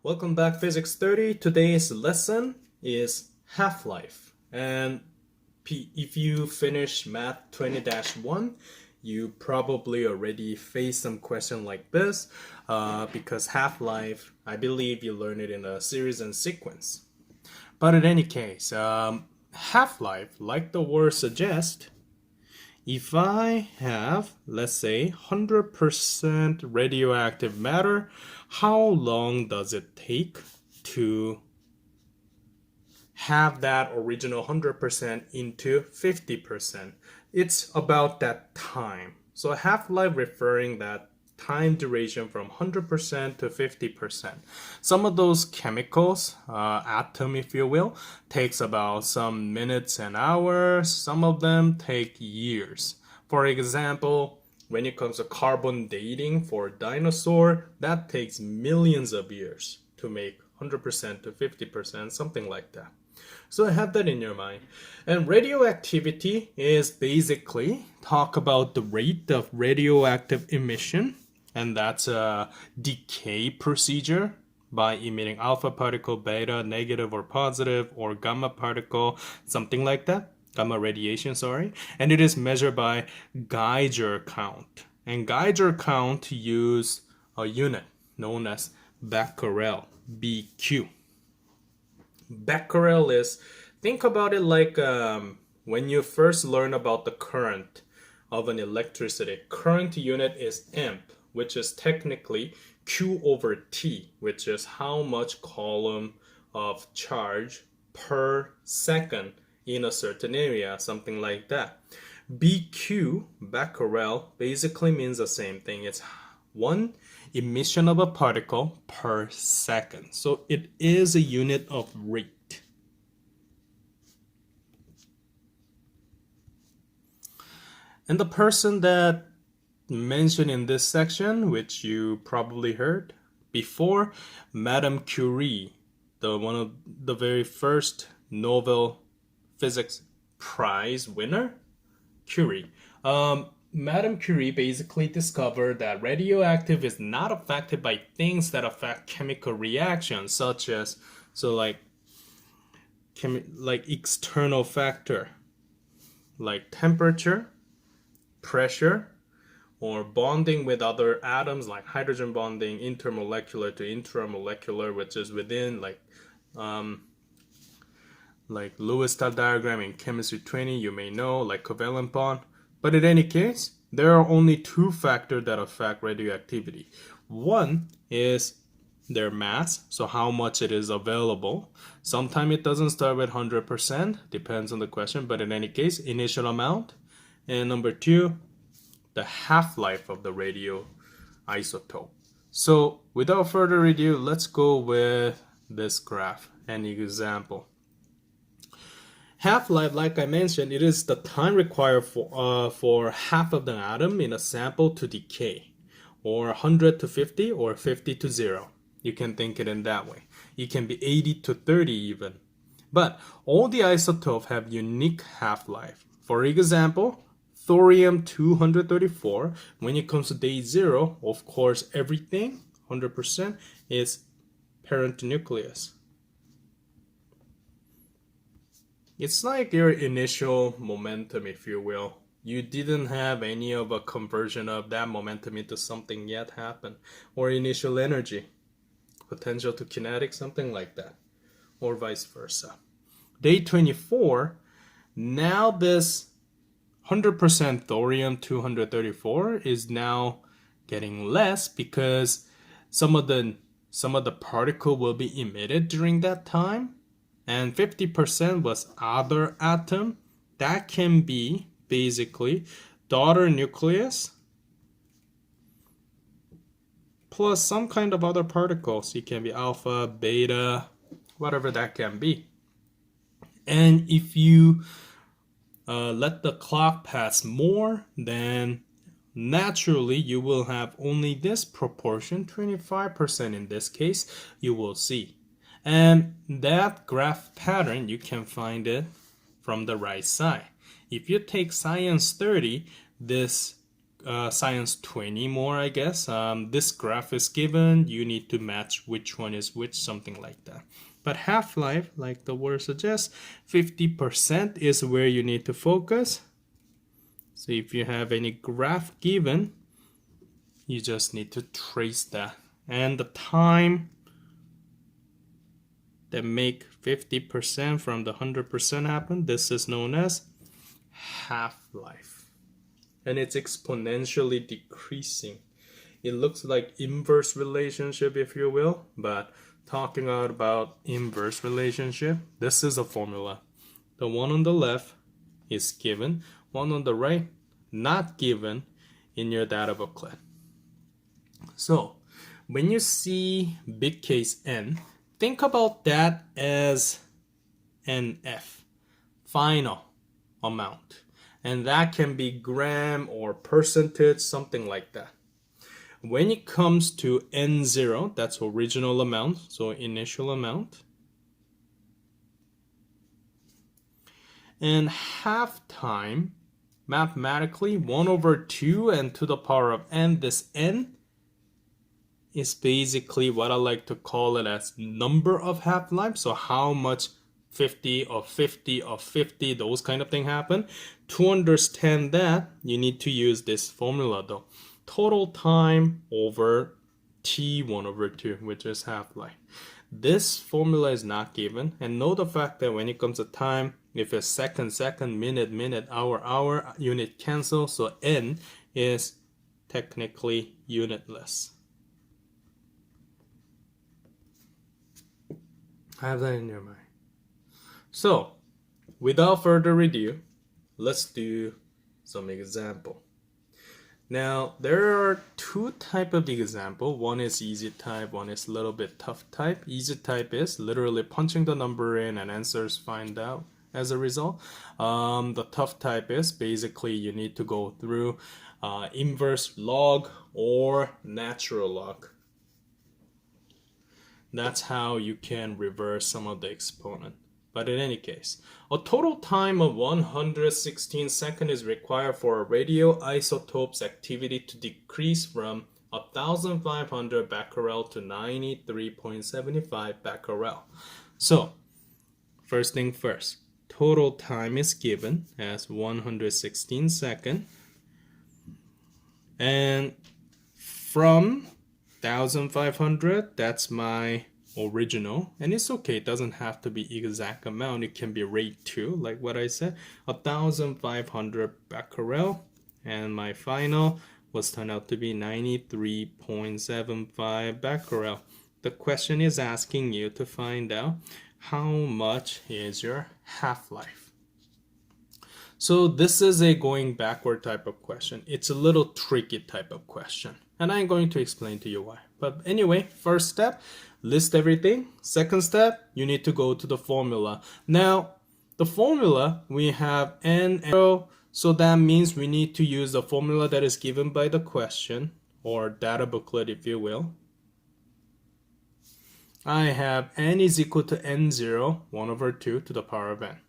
Welcome back, Physics 30. Today's lesson is half-life. And if you finish Math 20-1, you probably already faced some question like this because half-life, I believe you learn it in a series and sequence. But in any case, half-life, like the word suggests, if I have, let's say, 100% radioactive matter, how long does it take to have that original 100% into 50%? It's about that time. So half-life referring that time duration from 100% to 50%. Some of those chemicals, atom if you will, takes about some minutes and hours. Some of them take years. For example, when it comes to carbon dating for dinosaur, that takes millions of years to make 100% to 50%, something like that. So have that in your mind. And radioactivity is basically talk about the rate of radioactive emission, and that's a decay procedure by emitting alpha particle, beta, negative or positive, or gamma particle, something like that. Gamma radiation, sorry. And it is measured by Geiger count. And Geiger count use a unit known as Becquerel, BQ. Becquerel is, think about it like when you first learn about the current of an electricity. Current unit is amp, which is technically Q over T, which is how much coulomb of charge per second in a certain area, something like that. BQ, Becquerel, basically means the same thing. It's one emission of a particle per second. So it is a unit of rate. And the person that mentioned in this section, which you probably heard before, Madame Curie, one of the very first Nobel Physics Prize winner, Curie. Madame Curie basically discovered that radioactive is not affected by things that affect chemical reactions, such as like external factor, like temperature, pressure, or bonding with other atoms, like hydrogen bonding, intermolecular to intramolecular, which is within like Lewis-Stahl diagram in chemistry 20, you may know, like covalent bond. But in any case, there are only two factors that affect radioactivity. One is their mass, so how much it is available. Sometimes it doesn't start with 100%, depends on the question, but in any case, initial amount. And number two, the half-life of the radioisotope. So without further ado, let's go with this graph, an example. Half-life, like I mentioned, it is the time required for half of the atom in a sample to decay, or 100 to 50, or 50 to 0. You can think it in that way. It can be 80 to 30 even. But all the isotopes have unique half-life. For example, thorium-234, when it comes to day 0, of course, everything, 100%, is parent nucleus. It's like your initial momentum, if you will. You didn't have any of a conversion of that momentum into something yet happen. Or initial energy, potential to kinetic, something like that. Or vice versa. Day 24, now this 100% thorium-234 is now getting less because some of the particle will be emitted during that time. And 50% was other atom. That can be basically daughter nucleus plus some kind of other particles. It can be alpha, beta, whatever that can be. And if you let the clock pass more, then naturally you will have only this proportion, 25% in this case, you will see. And that graph pattern, you can find it from the right side. If you take Science 30, this science 20 more, I guess. This graph is given, you need to match which one is which, something like that. But half-life, like the word suggests, 50% is where you need to focus. So if you have any graph given, you just need to trace that. And the time that make 50% from the 100% happen, this is known as half-life. And it's exponentially decreasing. It looks like inverse relationship, if you will, but talking about inverse relationship, this is a formula. The one on the left is given, one on the right not given in your data booklet. So when you see big case N, think about that as NF, final amount. And that can be gram or percentage, something like that. When it comes to N0, that's original amount, so initial amount. And half time, mathematically, 1 over 2 and to the power of n, this n is basically what I like to call it as number of half-life. So how much 50 of 50 of 50, those kind of thing happen. To understand that, you need to use this formula though. Total time over T1 over 2, which is half-life. This formula is not given, and know the fact that when it comes to time, if it's second, minute, hour, unit cancel, so n is technically unitless. Have that in your mind. So, without further ado, let's do some example. Now, there are two type of example. One is easy type, one is a little bit tough type. Easy type is literally punching the number in and answers find out as a result. The tough type is basically you need to go through inverse log or natural log. That's how you can reverse some of the exponent. But in any case, a total time of 116 seconds is required for a radioisotope's activity to decrease from 1500 becquerel to 93.75 becquerel. So, first thing first, total time is given as 116 seconds. And from 1500, that's my original, and it's okay, it doesn't have to be exact amount, it can be rate 2 like what I said, 1500 becquerel, and my final was turned out to be 93.75 becquerel. The question is asking you to find out how much is your half-life. So this is a going backward type of question. It's a little tricky type of question, and I'm going to explain to you why. But anyway, first step, list everything. Second step, you need to go to the formula. Now, the formula, we have n0, so that means we need to use the formula that is given by the question, or data booklet if you will. I have n is equal to n0, 1 over 2 to the power of n.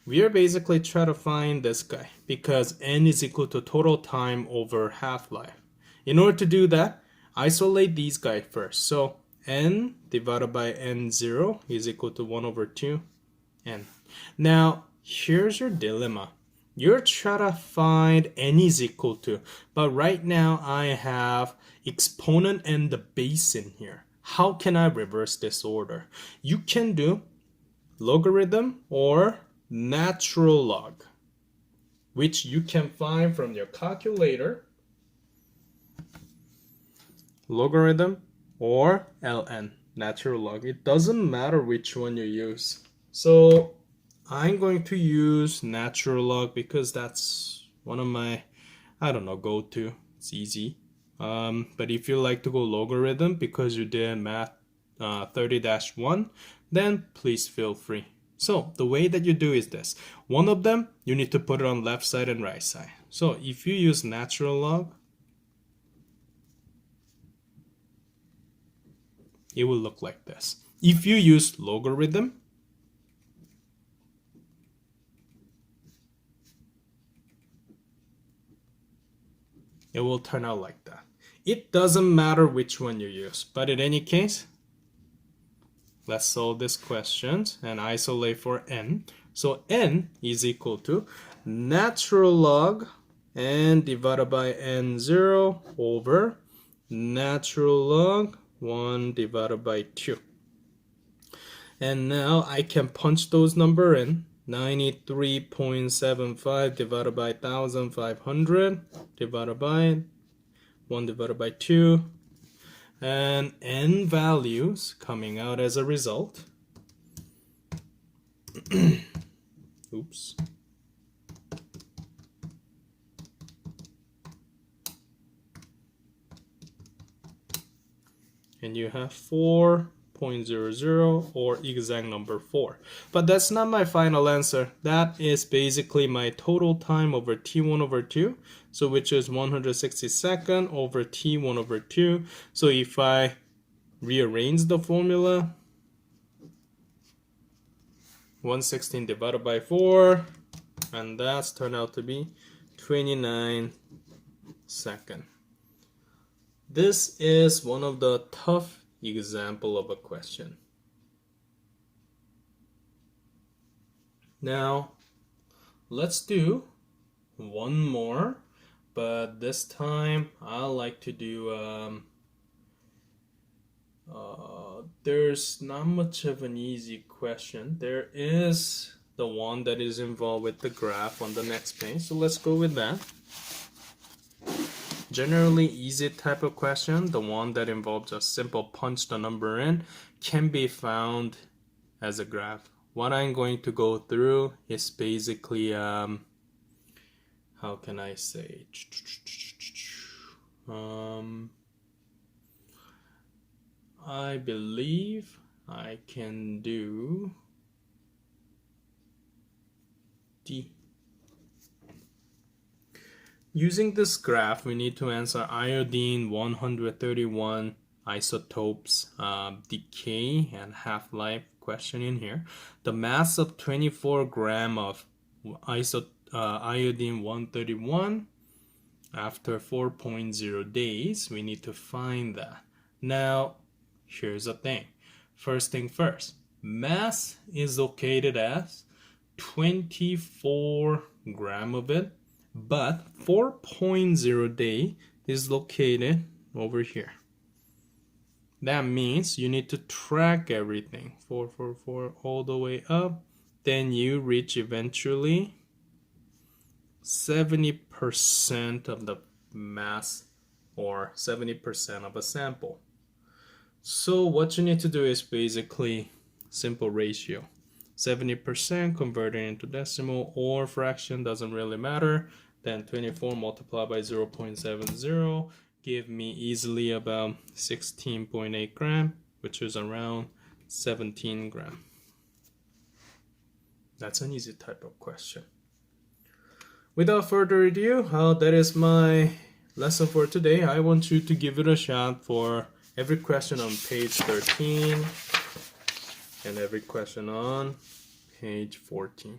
We are basically trying to find this guy because n is equal to total time over half-life. In order to do that, isolate these guys first. So n divided by n0 is equal to 1 over 2 n. Now, here's your dilemma. You're trying to find n is equal to, but right now I have exponent and the base in here. How can I reverse this order? You can do logarithm or natural log, which you can find from your calculator. Logarithm or ln, natural log. It doesn't matter which one you use. So I'm going to use natural log because that's one of my, go-to. It's easy. But if you like to go logarithm because you did math 30-1, then please feel free. So the way that you do is this. One of them, you need to put it on left side and right side. So if you use natural log, it will look like this. If you use logarithm, it will turn out like that. It doesn't matter which one you use, but in any case, let's solve this question and isolate for n. So n is equal to natural log n divided by n0 over natural log 1 divided by 2. And now I can punch those numbers in. 93.75 divided by 1500 divided by 1 divided by 2. And n values coming out as a result. Oops. And you have 4.00 or exact number 4. But that's not my final answer. That is basically my total time over t1 over 2. So which is 162nd over t1 over 2. So if I rearrange the formula, 116 divided by 4, and that's turned out to be 29 seconds. This is one of the tough example of a question. Now, let's do one more, but this time I like to do there's not much of an easy question. There is the one that is involved with the graph on the next page, so let's go with that. Generally easy type of question, the one that involves a simple punch the number in, can be found as a graph. What I'm going to go through is basically, how can I say, I believe I can do D. Using this graph, we need to answer iodine 131 isotopes decay and half-life question in here. The mass of 24 gram of iodine 131 after 4.0 days, we need to find that. Now, here's the thing. First thing first, mass is located as 24 gram of it, but 4.0 day is located over here. That means you need to track everything 444 all the way up, then you reach eventually 70% of the mass or 70% of a sample. So what you need to do is basically simple ratio. 70% converted into decimal or fraction, doesn't really matter. Then 24 multiplied by 0.70 give me easily about 16.8 gram, which is around 17 gram. That's an easy type of question. Without further ado, that is my lesson for today. I want you to give it a shot for every question on page 13 and every question on page 14.